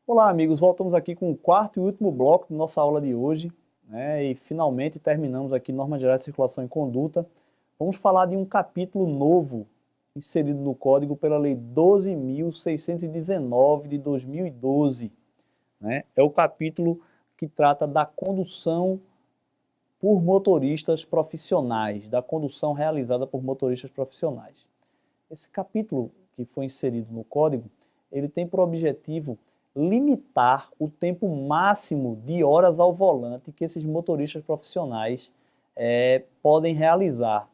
Olá, amigos, voltamos aqui com o quarto e último bloco da nossa aula de hoje, né? E finalmente terminamos aqui Normas Gerais de Circulação e Conduta. Vamos falar de um capítulo novo inserido no Código pela Lei 12.619 de 2012, né? É o capítulo que trata da condução por motoristas profissionais, da condução realizada por motoristas profissionais. Esse capítulo que foi inserido no Código, ele tem por objetivo limitar o tempo máximo de horas ao volante que esses motoristas profissionais podem realizar.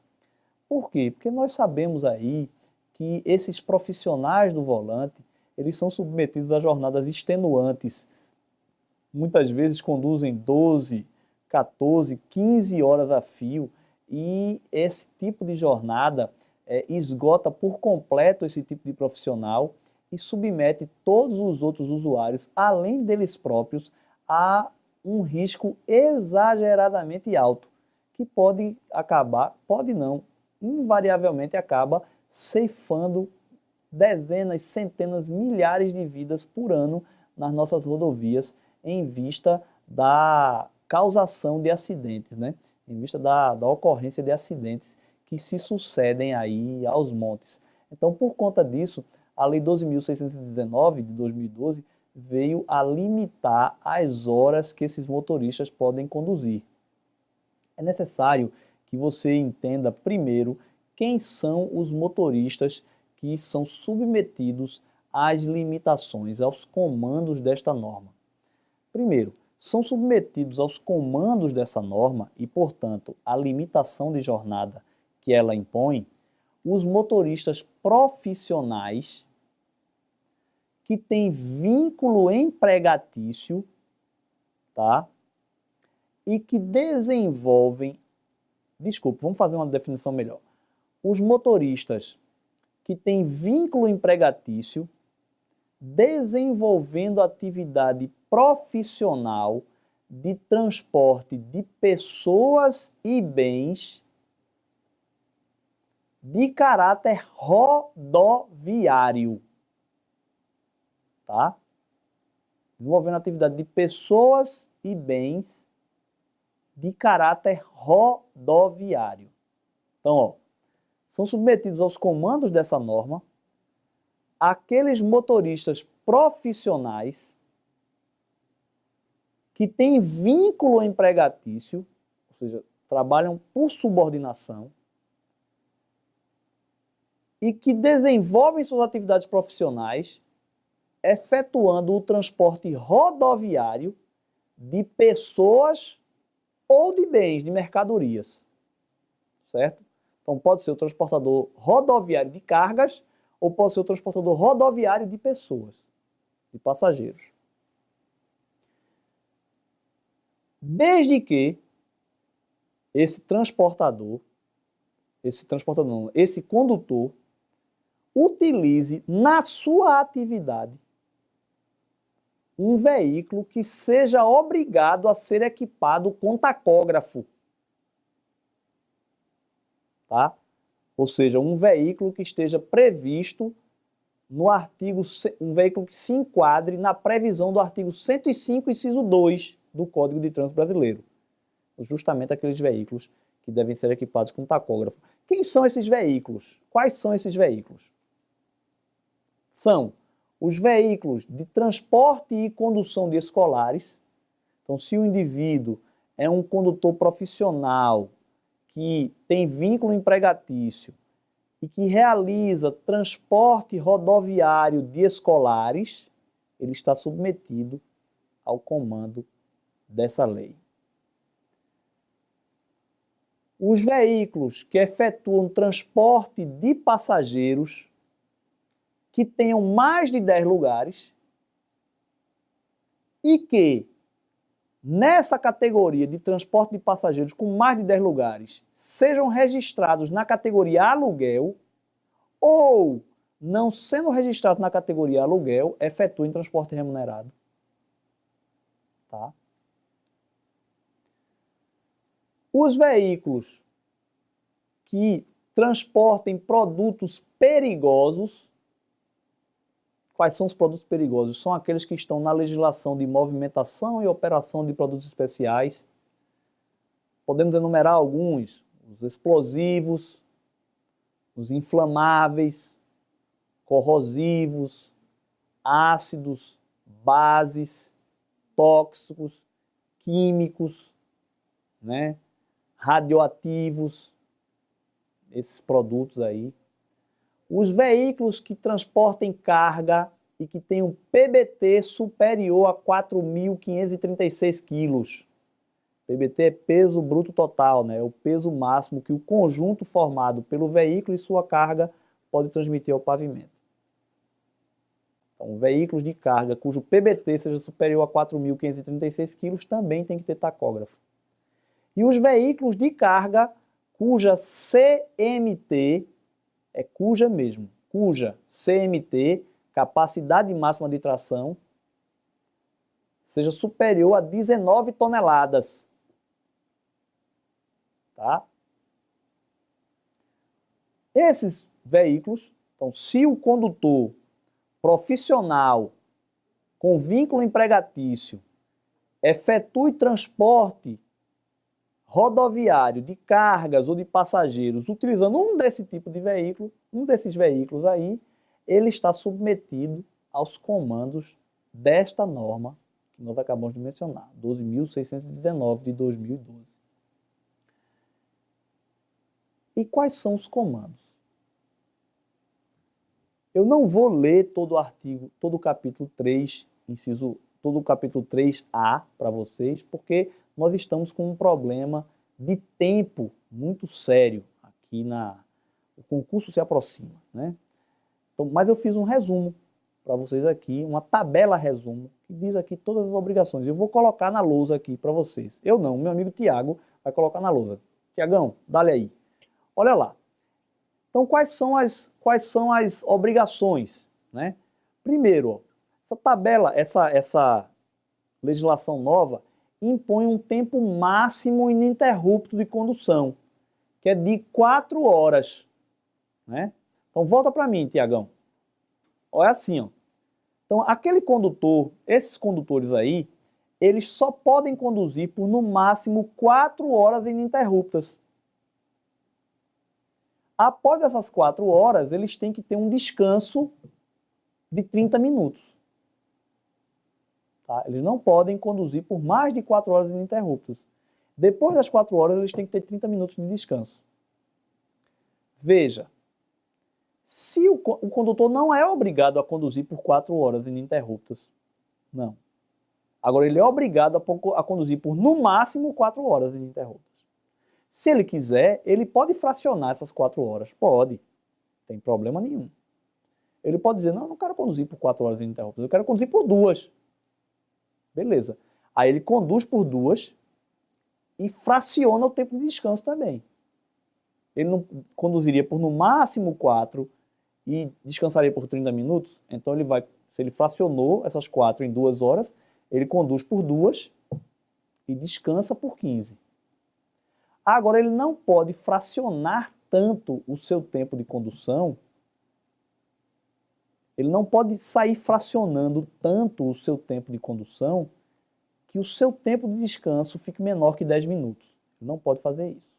Por quê? Porque nós sabemos aí que esses profissionais do volante, eles são submetidos a jornadas extenuantes. Muitas vezes conduzem 12, 14, 15 horas a fio, e esse tipo de jornada esgota por completo esse tipo de profissional e submete todos os outros usuários, além deles próprios, a um risco exageradamente alto, que pode acabar, pode não, invariavelmente acaba ceifando dezenas, centenas, milhares de vidas por ano nas nossas rodovias, em vista da causação de acidentes, né? Em vista da ocorrência de acidentes que se sucedem aí aos montes. Então, por conta disso, a Lei 12.619 de 2012 veio a limitar as horas que esses motoristas podem conduzir. É necessário que você entenda primeiro quem são os motoristas que são submetidos às limitações, aos comandos desta norma. Primeiro, são submetidos aos comandos dessa norma e, portanto, à limitação de jornada que ela impõe, os motoristas profissionais que têm vínculo empregatício, tá? E que desenvolvem, vamos fazer uma definição melhor. Os motoristas que têm vínculo empregatício desenvolvendo atividade profissional de transporte de pessoas e bens de caráter rodoviário, tá? Desenvolvendo atividade de pessoas e bens de caráter rodoviário. Então, ó, são submetidos aos comandos dessa norma aqueles motoristas profissionais que têm vínculo empregatício, ou seja, trabalham por subordinação, e que desenvolvem suas atividades profissionais efetuando o transporte rodoviário de pessoas ou de bens, de mercadorias, certo? Então pode ser o transportador rodoviário de cargas ou pode ser o transportador rodoviário de pessoas, de passageiros. Desde que esse condutor utilize na sua atividade um veículo que seja obrigado a ser equipado com tacógrafo, tá? Ou seja, um veículo que esteja previsto no artigo, um veículo que se enquadre na previsão do artigo 105, inciso 2 do Código de Trânsito Brasileiro. Justamente aqueles veículos que devem ser equipados com tacógrafo. Quem são esses veículos? Quais são esses veículos? São os veículos de transporte e condução de escolares. Então, se o indivíduo é um condutor profissional que tem vínculo empregatício e que realiza transporte rodoviário de escolares, ele está submetido ao comando dessa lei. Os veículos que efetuam transporte de passageiros que tenham mais de 10 lugares e que, nessa categoria de transporte de passageiros com mais de 10 lugares, sejam registrados na categoria aluguel ou não sendo registrado na categoria aluguel, efetuem transporte remunerado. Tá? Os veículos que transportem produtos perigosos. Quais são os produtos perigosos? São aqueles que estão na legislação de movimentação e operação de produtos especiais. Podemos enumerar alguns: os explosivos, os inflamáveis, corrosivos, ácidos, bases, tóxicos, químicos, né? Radioativos, esses produtos aí. Os veículos que transportem carga e que tenham PBT superior a 4.536 quilos. PBT é peso bruto total, né? É o peso máximo que o conjunto formado pelo veículo e sua carga pode transmitir ao pavimento. Então, veículos de carga cujo PBT seja superior a 4.536 quilos também tem que ter tacógrafo. E os veículos de carga cuja CMT, é cuja mesmo, cuja CMT, capacidade máxima de tração, seja superior a 19 toneladas. Tá? Esses veículos, então, se o condutor profissional com vínculo empregatício efetue transporte rodoviário de cargas ou de passageiros utilizando um desse tipo de veículo, um desses veículos aí, ele está submetido aos comandos desta norma que nós acabamos de mencionar, 12.619 de 2012. E quais são os comandos? Eu não vou ler todo o artigo, todo o capítulo 3, todo o capítulo 3A para vocês, porque nós estamos com um problema de tempo muito sério aqui o concurso se aproxima, né? Então, mas eu fiz um resumo para vocês aqui, uma tabela resumo, que diz aqui todas as obrigações. Eu vou colocar na lousa aqui para vocês. Eu não, meu amigo Tiago vai colocar na lousa. Tiagão, dá-lhe aí. Olha lá. Então, quais são as obrigações, né? Primeiro, ó, essa tabela, essa legislação nova impõe um tempo máximo ininterrupto de condução, que é de 4 horas, né? Então, volta para mim, Tiagão. Olha assim, ó. Então, aquele condutor, esses condutores aí, eles só podem conduzir por no máximo 4 horas ininterruptas. Após essas 4 horas, eles têm que ter um descanso de 30 minutos. Tá? Eles não podem conduzir por mais de 4 horas ininterruptas. Depois das 4 horas, eles têm que ter 30 minutos de descanso. Veja, se o condutor não é obrigado a conduzir por 4 horas ininterruptas, não. Agora, ele é obrigado a conduzir por, no máximo, 4 horas ininterruptas. Se ele quiser, ele pode fracionar essas 4 horas. Pode. Não tem problema nenhum. Ele pode dizer, não quero conduzir por 4 horas ininterruptas, eu quero conduzir por 2. Beleza. Aí ele conduz por 2 e fraciona o tempo de descanso também. Ele não conduziria por no máximo 4 e descansaria por 30 minutos. Então ele vai, se ele fracionou essas 4 em 2 horas, ele conduz por 2 e descansa por 15. Agora, ele não pode fracionar tanto o seu tempo de condução, ele não pode sair fracionando tanto o seu tempo de condução que o seu tempo de descanso fique menor que 10 minutos. Ele não pode fazer isso.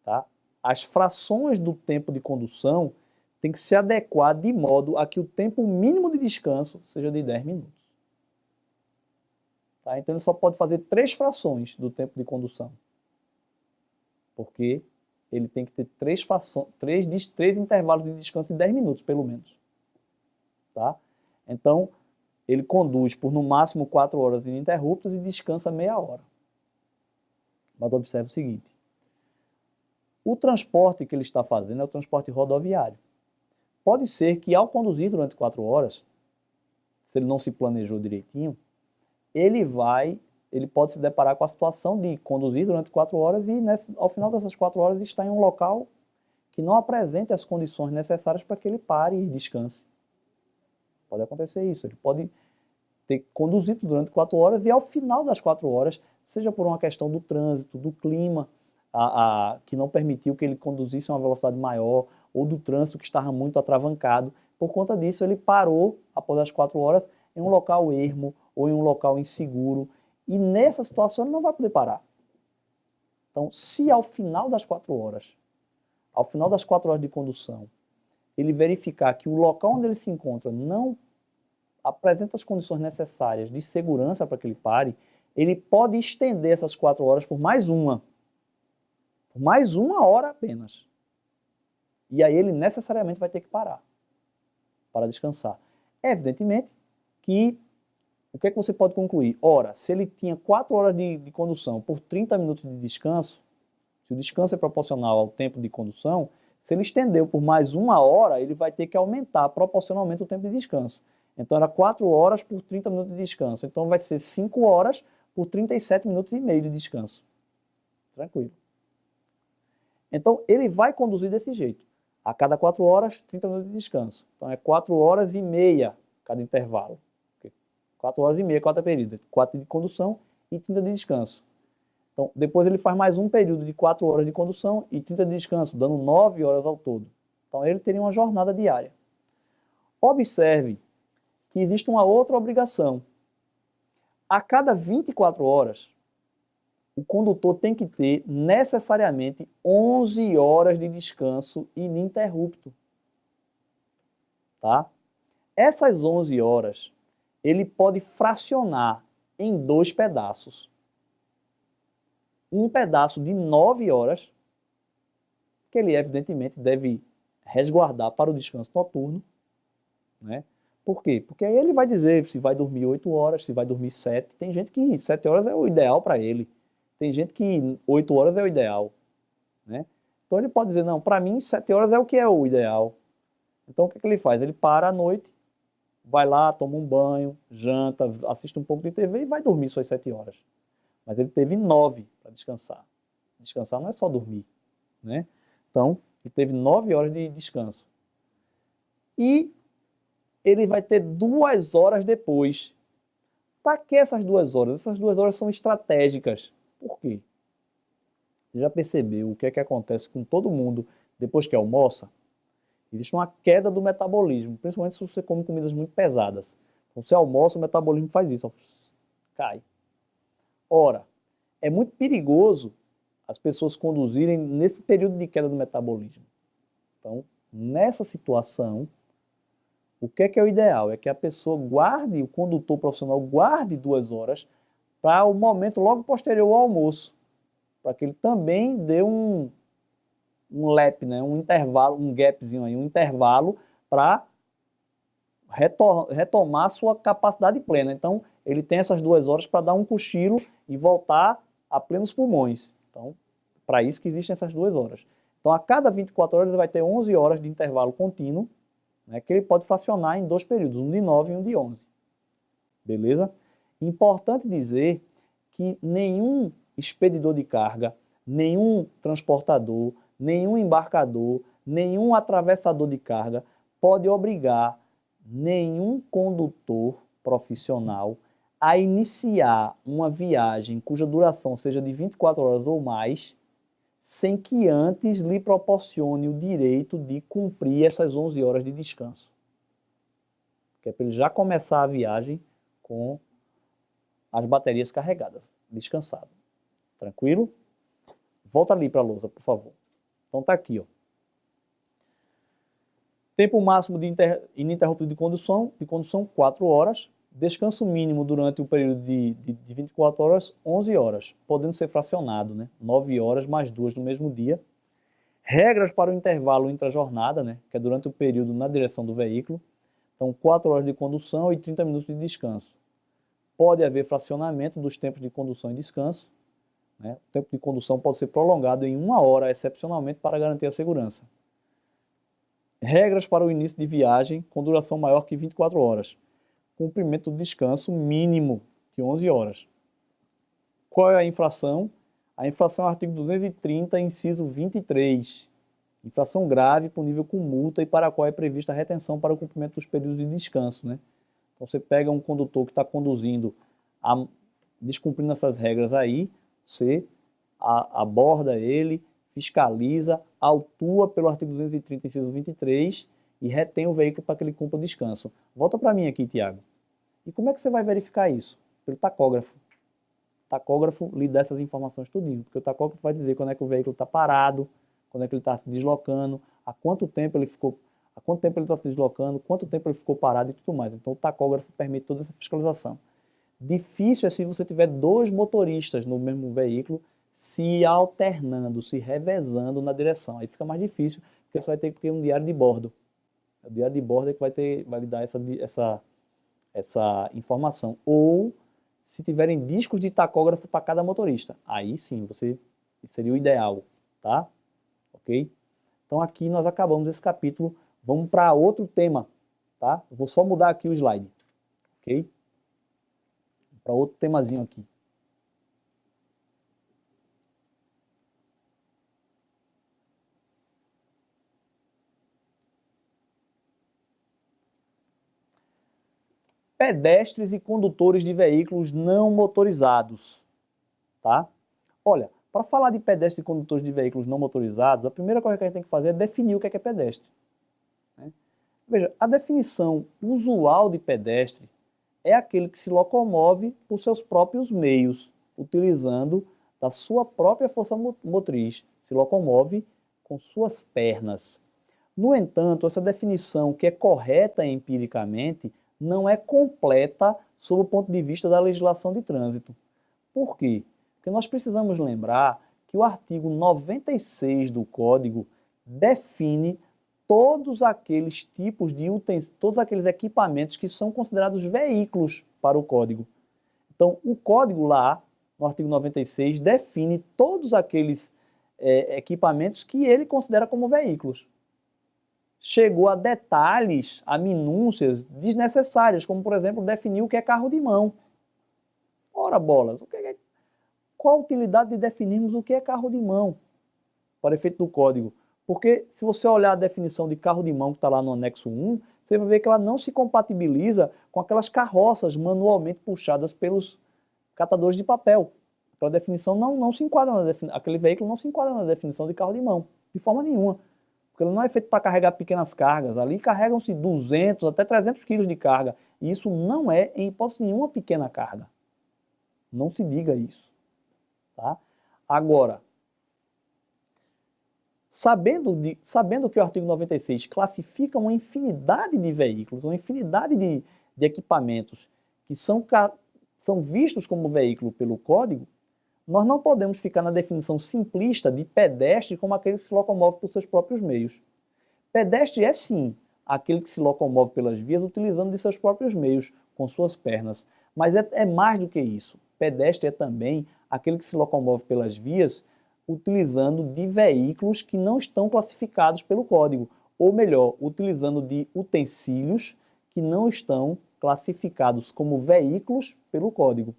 Tá? As frações do tempo de condução têm que se adequar de modo a que o tempo mínimo de descanso seja de 10 minutos. Tá? Então, ele só pode fazer 3 frações do tempo de condução. Porque ele tem que ter 3 intervalos de descanso de 10 minutos, pelo menos. Tá? Então, ele conduz por no máximo 4 horas ininterruptas e descansa meia hora. Mas observe o seguinte. O transporte que ele está fazendo é o transporte rodoviário. Pode ser que ao conduzir durante 4 horas, se ele não se planejou direitinho, ele pode se deparar com a situação de conduzir durante 4 horas e ao final dessas 4 horas está em um local que não apresente as condições necessárias para que ele pare e descanse. Pode acontecer isso, ele pode ter conduzido durante 4 horas e ao final das 4 horas, seja por uma questão do trânsito, do clima, que não permitiu que ele conduzisse a uma velocidade maior, ou do trânsito que estava muito atravancado, por conta disso ele parou, após as 4 horas, em um local ermo ou em um local inseguro, e nessa situação ele não vai poder parar. Então, se ao final das 4 horas, de condução, ele verificar que o local onde ele se encontra não apresenta as condições necessárias de segurança para que ele pare, ele pode estender essas 4 horas por mais uma hora apenas. E aí ele necessariamente vai ter que parar para descansar. Evidentemente que o que é que você pode concluir? Ora, se ele tinha 4 horas de condução por 30 minutos de descanso, se o descanso é proporcional ao tempo de condução, se ele estendeu por mais 1 hora, ele vai ter que aumentar proporcionalmente o tempo de descanso. Então era 4 horas por 30 minutos de descanso. Então vai ser 5 horas por 37 minutos e meio de descanso. Tranquilo. Então ele vai conduzir desse jeito. A cada 4 horas, 30 minutos de descanso. Então é 4 horas e meia cada intervalo. 4 horas e meia, cada período. 4 de condução e 30 de descanso. Então, depois ele faz mais um período de 4 horas de condução e 30 de descanso, dando 9 horas ao todo. Então, ele teria uma jornada diária. Observe que existe uma outra obrigação. A cada 24 horas, o condutor tem que ter necessariamente 11 horas de descanso ininterrupto. Tá? Essas 11 horas, ele pode fracionar em 2 pedaços. Um pedaço de 9 horas, que ele evidentemente deve resguardar para o descanso noturno, né? Por quê? Porque aí ele vai dizer se vai dormir 8 horas, se vai dormir 7. Tem gente que 7 horas é o ideal para ele. Tem gente que 8 horas é o ideal, né? Então ele pode dizer, não, para mim 7 horas é o que é o ideal. Então o que ele faz? Ele para à noite, vai lá, toma um banho, janta, assiste um pouco de TV e vai dormir suas 7 horas. Mas ele teve 9 para descansar. Descansar não é só dormir, né? Então, ele teve 9 horas de descanso. E ele vai ter 2 horas depois. Para que essas 2 horas? Essas 2 horas são estratégicas. Por quê? Você já percebeu o que é que acontece com todo mundo depois que almoça? Existe uma queda do metabolismo, principalmente se você come comidas muito pesadas. Então, você almoça, o metabolismo faz isso, ó, cai. Ora, é muito perigoso as pessoas conduzirem nesse período de queda do metabolismo. Então, nessa situação, o que é o ideal? É que a pessoa guarde, o condutor profissional guarde 2 horas para o momento logo posterior ao almoço, para que ele também dê um lap, né? Um intervalo, um gapzinho aí, um intervalo para retomar sua capacidade plena. Então, ele tem essas 2 horas para dar um cochilo e voltar a plenos pulmões. Então, para isso que existem essas 2 horas. Então, a cada 24 horas, ele vai ter 11 horas de intervalo contínuo, né, que ele pode fracionar em 2 períodos, um de 9 e um de 11. Beleza? Importante dizer que nenhum expedidor de carga, nenhum transportador, nenhum embarcador, nenhum atravessador de carga pode obrigar nenhum condutor profissional a iniciar uma viagem cuja duração seja de 24 horas ou mais, sem que antes lhe proporcione o direito de cumprir essas 11 horas de descanso. Que é para ele já começar a viagem com as baterias carregadas, descansado. Tranquilo? Volta ali para a lousa, por favor. Então tá aqui, ó. Tempo máximo de ininterrupto de condução 4 horas. Descanso mínimo durante o período de 24 horas, 11 horas, podendo ser fracionado, né? 9 horas mais 2 no mesmo dia. Regras para o intervalo intra-jornada, né? Que é durante o período na direção do veículo. Então, 4 horas de condução e 30 minutos de descanso. Pode haver fracionamento dos tempos de condução e descanso, né? O tempo de condução pode ser prolongado em 1 hora, excepcionalmente, para garantir a segurança. Regras para o início de viagem com duração maior que 24 horas. Cumprimento do descanso mínimo de 11 horas. Qual é a infração? A infração é o artigo 230, inciso 23. Infração grave, punível com multa e para a qual é prevista a retenção para o cumprimento dos períodos de descanso, né? Então você pega um condutor que está conduzindo, descumprindo essas regras aí, você aborda ele, fiscaliza, autua pelo artigo 230, inciso 23 e retém o veículo para que ele cumpra o descanso. Volta para mim aqui, Tiago. E como é que você vai verificar isso? Pelo tacógrafo. O tacógrafo lhe dá essas informações tudinho, porque o tacógrafo vai dizer quando é que o veículo está parado, quando é que ele está se deslocando, há quanto tempo ele está se deslocando, quanto tempo ele ficou parado e tudo mais. Então o tacógrafo permite toda essa fiscalização. Difícil é se você tiver dois motoristas no mesmo veículo se alternando, se revezando na direção. Aí fica mais difícil, porque você vai ter que ter um diário de bordo. O diário de bordo é que vai lhe dar essa informação. Ou se tiverem discos de tacógrafo para cada motorista. Aí sim, seria o ideal, tá? Ok? Então aqui nós acabamos esse capítulo. Vamos para outro tema, tá? Vou só mudar aqui o slide, ok? Para outro temazinho aqui. Pedestres e condutores de veículos não motorizados, tá? Olha, para falar de pedestres e condutores de veículos não motorizados, a primeira coisa que a gente tem que fazer é definir o que é pedestre, né? Veja, a definição usual de pedestre é aquele que se locomove por seus próprios meios, utilizando da sua própria força motriz, se locomove com suas pernas. No entanto, essa definição, que é correta empiricamente, não é completa sob o ponto de vista da legislação de trânsito. Por quê? Porque nós precisamos lembrar que o artigo 96 do Código define todos aqueles tipos de todos aqueles equipamentos que são considerados veículos para o Código. Então, o Código lá, no artigo 96, define todos aqueles equipamentos que ele considera como veículos. Chegou a detalhes, a minúcias desnecessárias, como, por exemplo, definir o que é carro de mão. Ora, bolas, qual a utilidade de definirmos o que é carro de mão para efeito do Código? Porque se você olhar a definição de carro de mão que está lá no anexo 1, você vai ver que ela não se compatibiliza com aquelas carroças manualmente puxadas pelos catadores de papel. Aquela definição não se enquadra aquele veículo não se enquadra na definição de carro de mão, de forma nenhuma. Porque ele não é feito para carregar pequenas cargas. Ali carregam-se 200 até 300 quilos de carga. E isso não é, em hipótese nenhuma, pequena carga. Não se diga isso. Tá? Agora, sabendo que o artigo 96 classifica uma infinidade de veículos, uma infinidade de equipamentos que são vistos como veículo pelo Código, nós não podemos ficar na definição simplista de pedestre como aquele que se locomove por seus próprios meios. Pedestre é sim aquele que se locomove pelas vias utilizando de seus próprios meios, com suas pernas. Mas é mais do que isso. Pedestre é também aquele que se locomove pelas vias utilizando de veículos que não estão classificados pelo Código, ou melhor, utilizando de utensílios que não estão classificados como veículos pelo Código.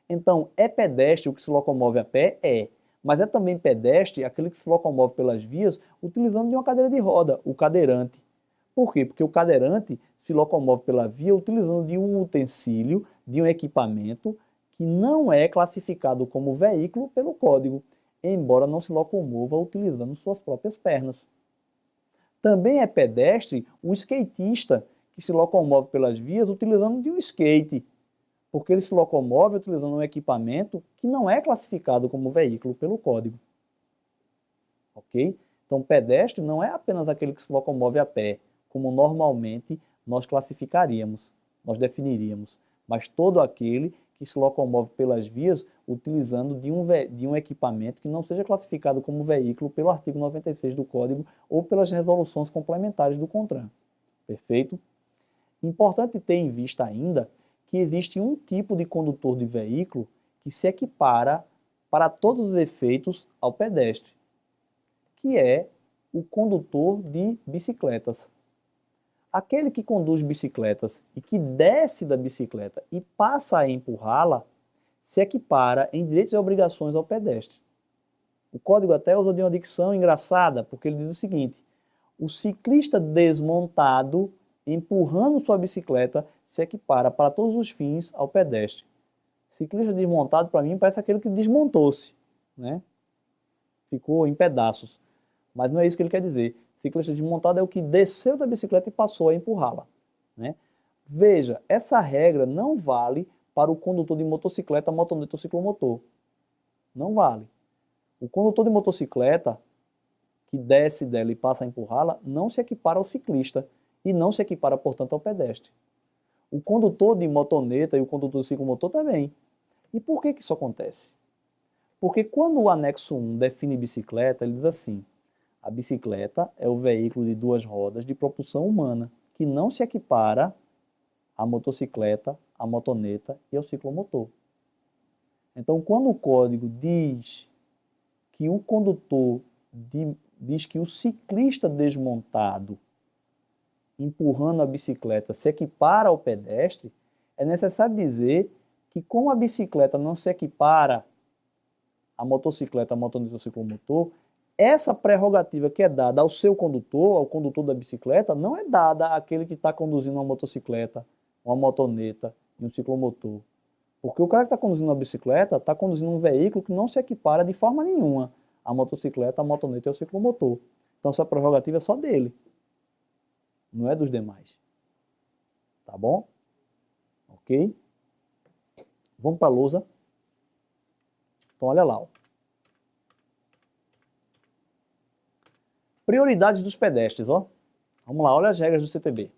Então, é pedestre o que se locomove a pé? É. Mas é também pedestre aquele que se locomove pelas vias utilizando de uma cadeira de roda, o cadeirante. Por quê? Porque o cadeirante se locomove pela via utilizando de um utensílio, de um equipamento que não é classificado como veículo pelo Código, embora não se locomova utilizando suas próprias pernas. Também é pedestre o skatista, que se locomove pelas vias utilizando de um skate, porque ele se locomove utilizando um equipamento que não é classificado como veículo pelo Código. Ok? Então, pedestre não é apenas aquele que se locomove a pé, como normalmente nós classificaríamos, nós definiríamos, mas todo aquele que se locomove pelas vias utilizando de um equipamento que não seja classificado como veículo pelo artigo 96 do Código ou pelas resoluções complementares do CONTRAN. Perfeito? Importante ter em vista ainda que existe um tipo de condutor de veículo que se equipara para todos os efeitos ao pedestre, que é o condutor de bicicletas. Aquele que conduz bicicletas e que desce da bicicleta e passa a empurrá-la, se equipara em direitos e obrigações ao pedestre. O código até usa de uma dicção engraçada, porque ele diz o seguinte: o ciclista desmontado, empurrando sua bicicleta, se equipara para todos os fins ao pedestre. Ciclista desmontado, para mim, parece aquele que desmontou-se, né? Ficou em pedaços. Mas não é isso que ele quer dizer. Ciclista desmontado é o que desceu da bicicleta e passou a empurrá-la, né? Veja, essa regra não vale para o condutor de motocicleta, motoneta ou ciclomotor. Não vale. O condutor de motocicleta que desce dela e passa a empurrá-la não se equipara ao ciclista e não se equipara, portanto, ao pedestre. O condutor de motoneta e o condutor de ciclomotor também. E por que isso acontece? Porque quando o anexo 1 define bicicleta, ele diz assim: a bicicleta é o veículo de duas rodas de propulsão humana, que não se equipara à motocicleta, à motoneta e ao ciclomotor. Então, quando o código diz que o condutor diz que o ciclista desmontado empurrando a bicicleta se equipara ao pedestre, é necessário dizer que como a bicicleta não se equipara à motocicleta, à motoneta ou ao ciclomotor, essa prerrogativa que é dada ao seu condutor, ao condutor da bicicleta, não é dada àquele que está conduzindo uma motocicleta, uma motoneta e um ciclomotor. Porque o cara que está conduzindo uma bicicleta está conduzindo um veículo que não se equipara de forma nenhuma à motocicleta, à motoneta e ao ciclomotor. Então essa prerrogativa é só dele, não é dos demais. Tá bom? Ok? Vamos para a lousa. Então olha lá. Ó. Prioridades dos pedestres. Ó. Vamos lá, olha as regras do CTB.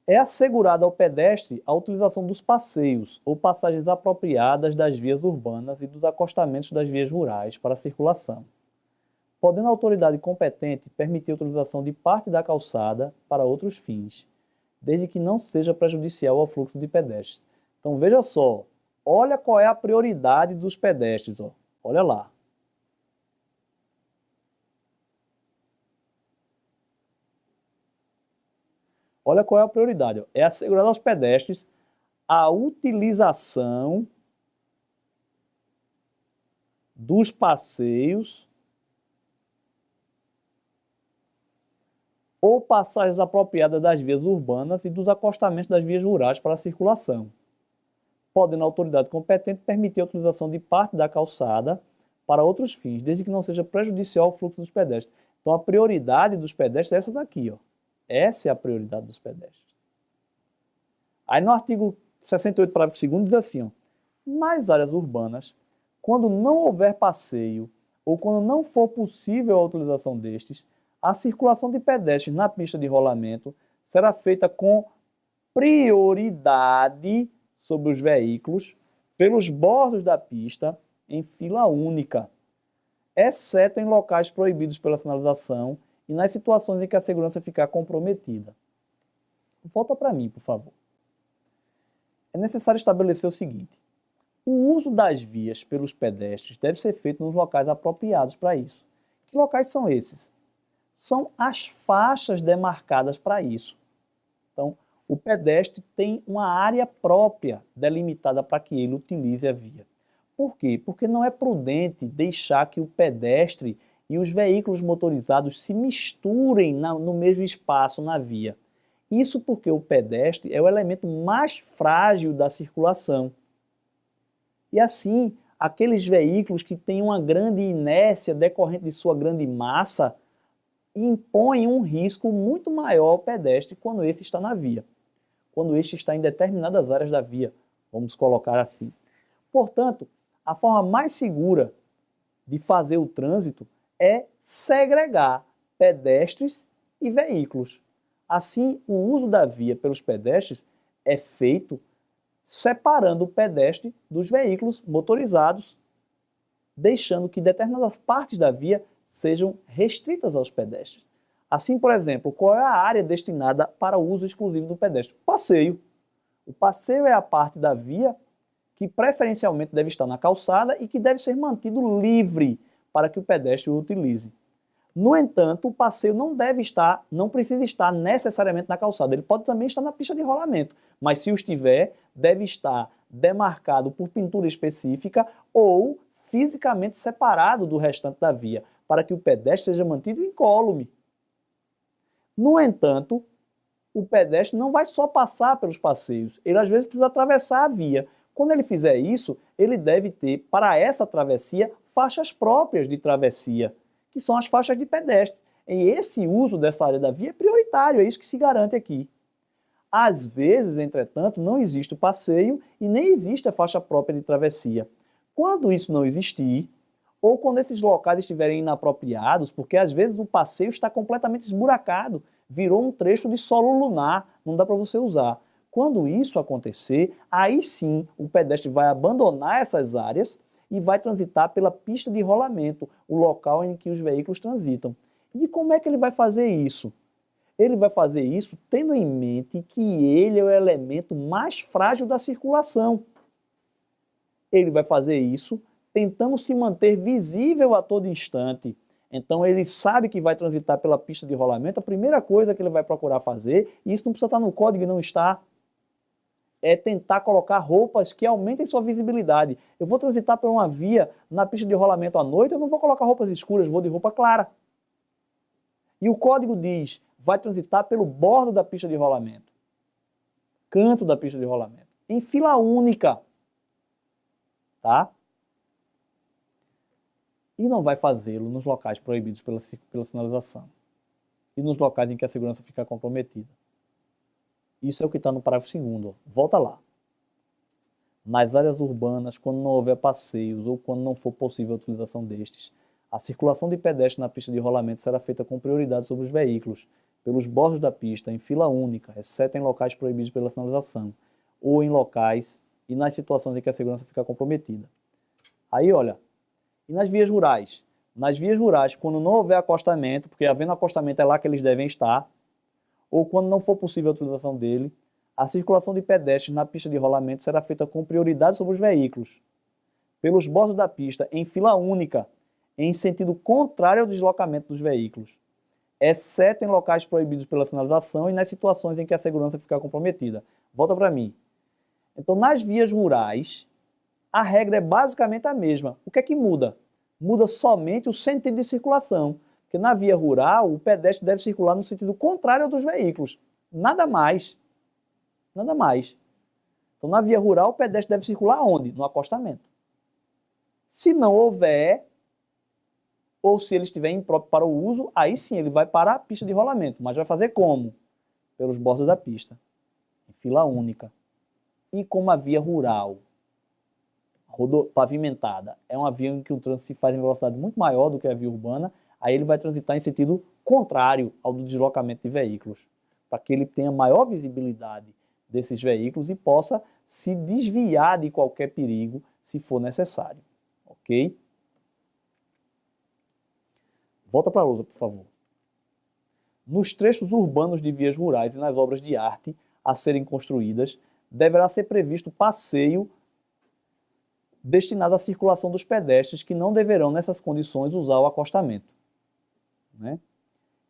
É assegurada ao pedestre a utilização dos passeios ou passagens apropriadas das vias urbanas e dos acostamentos das vias rurais para a circulação, podendo a autoridade competente permitir a utilização de parte da calçada para outros fins, desde que não seja prejudicial ao fluxo de pedestres. Então veja só, olha qual é a prioridade dos pedestres. Ó. Olha lá. Olha qual é a prioridade. Ó. É assegurar aos pedestres a utilização dos passeios ou passagens apropriadas das vias urbanas e dos acostamentos das vias rurais para a circulação, podendo a autoridade competente permitir a utilização de parte da calçada para outros fins, desde que não seja prejudicial ao fluxo dos pedestres. Então a prioridade dos pedestres é essa daqui, ó. Essa é a prioridade dos pedestres. Aí no artigo 68, parágrafo 2º, diz assim, ó, nas áreas urbanas, quando não houver passeio ou quando não for possível a utilização destes, a circulação de pedestres na pista de rolamento será feita com prioridade sobre os veículos pelos bordos da pista em fila única, exceto em locais proibidos pela sinalização e nas situações em que a segurança ficar comprometida. Volta para mim, por favor. É necessário estabelecer o seguinte: o uso das vias pelos pedestres deve ser feito nos locais apropriados para isso. Que locais são esses? São as faixas demarcadas para isso. Então, o pedestre tem uma área própria delimitada para que ele utilize a via. Por quê? Porque não é prudente deixar que o pedestre e os veículos motorizados se misturem no mesmo espaço, na via. Isso porque o pedestre é o elemento mais frágil da circulação. E assim, aqueles veículos que têm uma grande inércia decorrente de sua grande massa impõem um risco muito maior ao pedestre quando esse está na via, quando este está em determinadas áreas da via, vamos colocar assim. Portanto, a forma mais segura de fazer o trânsito é segregar pedestres e veículos. Assim, o uso da via pelos pedestres é feito separando o pedestre dos veículos motorizados, deixando que determinadas partes da via sejam restritas aos pedestres. Assim, por exemplo, qual é a área destinada para o uso exclusivo do pedestre? Passeio. O passeio é a parte da via que preferencialmente deve estar na calçada e que deve ser mantido livre para que o pedestre o utilize. No entanto, o passeio não precisa estar necessariamente na calçada, ele pode também estar na pista de rolamento, mas se o estiver, deve estar demarcado por pintura específica ou fisicamente separado do restante da via, para que o pedestre seja mantido incólume. No entanto, o pedestre não vai só passar pelos passeios, ele às vezes precisa atravessar a via. Quando ele fizer isso, ele deve ter, para essa travessia, faixas próprias de travessia, que são as faixas de pedestre. E esse uso dessa área da via é prioritário, é isso que se garante aqui. Às vezes, entretanto, não existe o passeio e nem existe a faixa própria de travessia. Quando isso não existir, ou quando esses locais estiverem inapropriados, porque às vezes o passeio está completamente esburacado, virou um trecho de solo lunar, não dá para você usar. Quando isso acontecer, aí sim o pedestre vai abandonar essas áreas e vai transitar pela pista de rolamento, o local em que os veículos transitam. E como é que ele vai fazer isso? Ele vai fazer isso tendo em mente que ele é o elemento mais frágil da circulação. Ele vai fazer isso tentando se manter visível a todo instante. Então ele sabe que vai transitar pela pista de rolamento, a primeira coisa que ele vai procurar fazer, e isso não precisa estar no código e não está, é tentar colocar roupas que aumentem sua visibilidade. Eu vou transitar por uma via na pista de rolamento à noite, eu não vou colocar roupas escuras, vou de roupa clara. E o código diz, vai transitar pelo bordo da pista de rolamento, canto da pista de rolamento, em fila única, tá? E não vai fazê-lo nos locais proibidos pela sinalização e nos locais em que a segurança fica comprometida. Isso é o que está no parágrafo 2º. Volta lá. Nas áreas urbanas, quando não houver passeios ou quando não for possível a utilização destes, a circulação de pedestres na pista de rolamento será feita com prioridade sobre os veículos, pelos bordos da pista, em fila única, exceto em locais proibidos pela sinalização, ou em locais e nas situações em que a segurança fica comprometida. Aí, olha, e nas vias rurais? Nas vias rurais, quando não houver acostamento, porque havendo acostamento é lá que eles devem estar, ou quando não for possível a utilização dele, a circulação de pedestres na pista de rolamento será feita com prioridade sobre os veículos, pelos bordos da pista, em fila única, em sentido contrário ao deslocamento dos veículos, exceto em locais proibidos pela sinalização e nas situações em que a segurança ficar comprometida. Volta para mim. Então, nas vias rurais, a regra é basicamente a mesma. O que é que muda? Muda somente o sentido de circulação. Porque na via rural, o pedestre deve circular no sentido contrário ao dos veículos. Nada mais. Nada mais. Então, na via rural, o pedestre deve circular onde? No acostamento. Se não houver, ou se ele estiver impróprio para o uso, aí sim ele vai para a pista de rolamento. Mas vai fazer como? Pelos bordos da pista. Em fila única. E como a via rural pavimentada é uma via em que o trânsito se faz em velocidade muito maior do que a via urbana, aí ele vai transitar em sentido contrário ao do deslocamento de veículos, para que ele tenha maior visibilidade desses veículos e possa se desviar de qualquer perigo se for necessário. Ok? Volta para a lousa, por favor. Nos trechos urbanos de vias rurais e nas obras de arte a serem construídas, deverá ser previsto passeio destinado à circulação dos pedestres que não deverão, nessas condições, usar o acostamento. Né?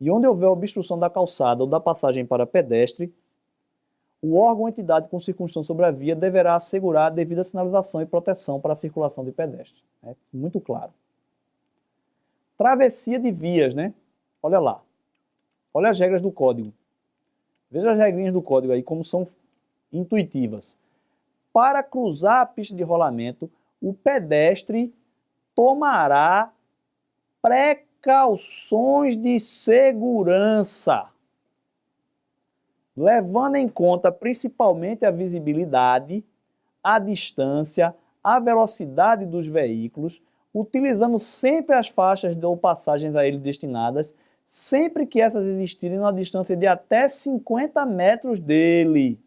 E onde houver obstrução da calçada ou da passagem para pedestre, o órgão ou entidade com circunstância sobre a via deverá assegurar a devida sinalização e proteção para a circulação de pedestres. Né? Muito claro. Travessia de vias, né? Olha lá. Olha as regras do código. Veja as regrinhas do código aí, como são intuitivas. Para cruzar a pista de rolamento, o pedestre tomará precauções de segurança, levando em conta principalmente a visibilidade, a distância, a velocidade dos veículos, utilizando sempre as faixas ou passagens a ele destinadas, sempre que essas existirem numa distância de até 50 metros dele.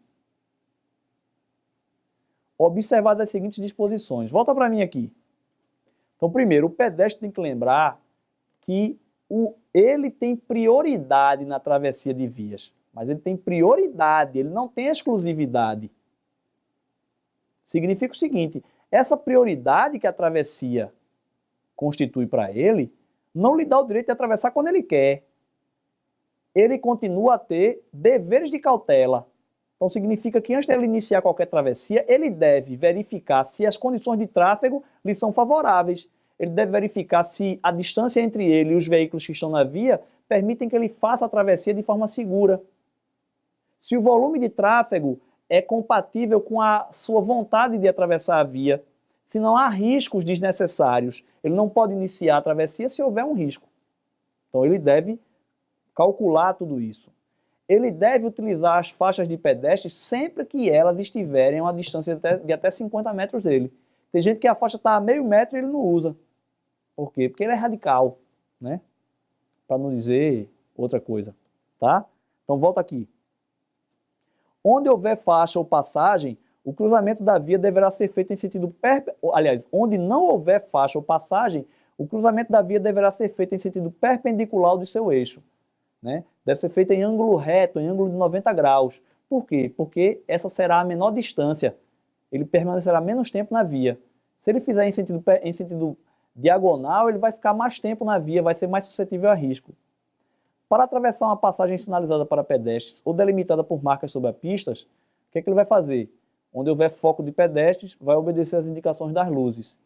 Observar as seguintes disposições. Volta para mim aqui. Então, primeiro, o pedestre tem que lembrar que ele tem prioridade na travessia de vias. Mas ele tem prioridade, ele não tem exclusividade. Significa o seguinte, essa prioridade que a travessia constitui para ele, não lhe dá o direito de atravessar quando ele quer. Ele continua a ter deveres de cautela. Então significa que antes dele iniciar qualquer travessia, ele deve verificar se as condições de tráfego lhe são favoráveis. Ele deve verificar se a distância entre ele e os veículos que estão na via permitem que ele faça a travessia de forma segura. Se o volume de tráfego é compatível com a sua vontade de atravessar a via, se não há riscos desnecessários, ele não pode iniciar a travessia se houver um risco. Então ele deve calcular tudo isso. Ele deve utilizar as faixas de pedestre sempre que elas estiverem a uma distância de até 50 metros dele. Tem gente que a faixa está a meio metro e ele não usa. Por quê? Porque ele é radical, né? Para não dizer outra coisa, tá? Então volta aqui. Onde houver faixa ou passagem, o cruzamento da via deverá ser feito em sentido aliás, onde não houver faixa ou passagem, o cruzamento da via deverá ser feito em sentido perpendicular ao de seu eixo, né? Deve ser feito em ângulo reto, em ângulo de 90 graus. Por quê? Porque essa será a menor distância. Ele permanecerá menos tempo na via. Se ele fizer em sentido diagonal, ele vai ficar mais tempo na via, vai ser mais suscetível a risco. Para atravessar uma passagem sinalizada para pedestres ou delimitada por marcas sobre a pista, o que é que ele vai fazer? Onde houver foco de pedestres, vai obedecer às indicações das luzes.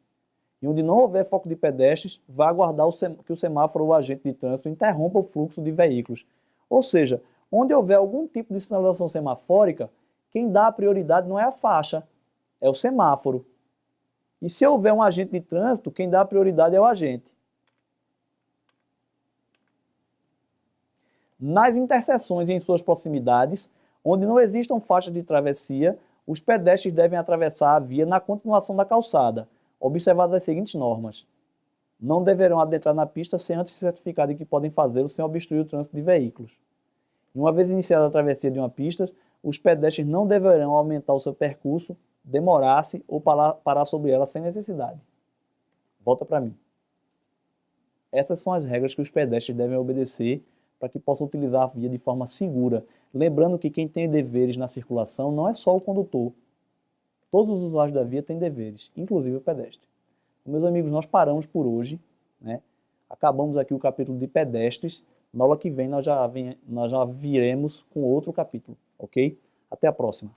E onde não houver foco de pedestres, vai aguardar que o semáforo ou o agente de trânsito interrompa o fluxo de veículos. Ou seja, onde houver algum tipo de sinalização semafórica, quem dá a prioridade não é a faixa, é o semáforo. E se houver um agente de trânsito, quem dá a prioridade é o agente. Nas interseções e em suas proximidades, onde não existam faixas de travessia, os pedestres devem atravessar a via na continuação da calçada, observadas as seguintes normas. Não deverão adentrar na pista sem antes se certificar de que podem fazê-lo sem obstruir o trânsito de veículos. E uma vez iniciada a travessia de uma pista, os pedestres não deverão aumentar o seu percurso, demorar-se ou parar sobre ela sem necessidade. Volta para mim. Essas são as regras que os pedestres devem obedecer para que possam utilizar a via de forma segura. Lembrando que quem tem deveres na circulação não é só o condutor. Todos os usuários da via têm deveres, inclusive o pedestre. Meus amigos, nós paramos por hoje, né? Acabamos aqui o capítulo de pedestres. Na aula que vem nós já viremos com outro capítulo, ok? Até a próxima.